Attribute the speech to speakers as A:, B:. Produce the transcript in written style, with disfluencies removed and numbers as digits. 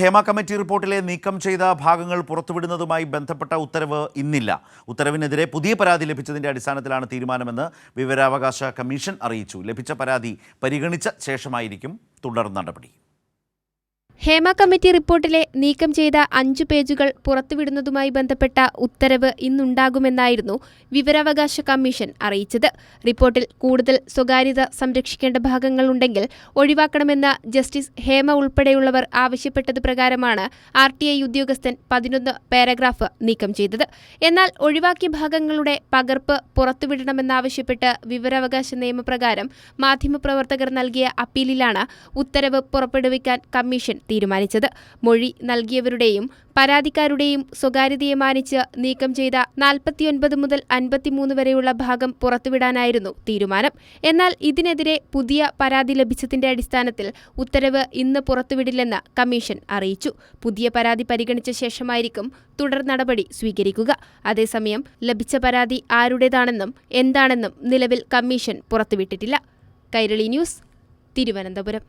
A: Hema committee റിപ്പോർട്ടിലെ നീക്കം ചെയ്ത ഭാഗങ്ങൾ പുറത്തുവിടുന്നതുമായി ബന്ധപ്പെട്ട ഉത്തരവ് ഇന്നില്ല. ഉത്തരവിനെതിരെ പുതിയ പരാതി ലഭിച്ചതിന്റെ അടിസ്ഥാനത്തിലാണ് തീരുമാനമെന്ന് വിവരാവകാശ കമ്മീഷൻ അറിയിച്ചു. ലഭിച്ച പരാതി പരിഗണിച്ച ശേഷമായിരിക്കും തുടർ നടപടി.
B: ഹേമ കമ്മിറ്റി റിപ്പോർട്ടിലെ നീക്കം ചെയ്ത 5 പേജുകൾ പുറത്തുവിടുന്നതുമായി ബന്ധപ്പെട്ട ഉത്തരവ് ഇന്നുണ്ടാകുമെന്നായിരുന്നു വിവരാവകാശ കമ്മീഷൻ അറിയിച്ചത്. റിപ്പോർട്ടിൽ കൂടുതൽ സ്വകാര്യത സംരക്ഷിക്കേണ്ട ഭാഗങ്ങളുണ്ടെങ്കിൽ ഒഴിവാക്കണമെന്ന ജസ്റ്റിസ് ഹേമ ഉൾപ്പെടെയുള്ളവർ ആവശ്യപ്പെട്ടത് പ്രകാരമാണ് RTI ഉദ്യോഗസ്ഥൻ 11 പാരഗ്രാഫ് നീക്കം ചെയ്തത്. എന്നാൽ ഒഴിവാക്കിയ ഭാഗങ്ങളുടെ പകർപ്പ് പുറത്തുവിടണമെന്നാവശ്യപ്പെട്ട് വിവരാവകാശ നിയമപ്രകാരം മാധ്യമപ്രവർത്തകർ നൽകിയ അപ്പീലിലാണ് ഉത്തരവ് പുറപ്പെടുവിക്കാൻ കമ്മീഷൻ തീരുമാനിച്ചത്. മൊഴി നൽകിയവരുടെയും പരാതിക്കാരുടെയും സ്വകാര്യതയെ മാനിച്ച് നീക്കം ചെയ്ത 49 മുതൽ 53 വരെയുള്ള ഭാഗം പുറത്തുവിടാനായിരുന്നു തീരുമാനം. എന്നാൽ ഇതിനെതിരെ പുതിയ പരാതി ലഭിച്ചതിന്റെ അടിസ്ഥാനത്തിൽ ഉത്തരവ് ഇന്ന് പുറത്തുവിടില്ലെന്ന് കമ്മീഷൻ അറിയിച്ചു. പുതിയ പരാതി പരിഗണിച്ച ശേഷമായിരിക്കും തുടർ നടപടി സ്വീകരിക്കുക. അതേസമയം ലഭിച്ച പരാതി ആരുടേതാണെന്നും എന്താണെന്നും നിലവിൽ കമ്മീഷൻ പുറത്തുവിട്ടിട്ടില്ല. കൈരളി ന്യൂസ്, തിരുവനന്തപുരം.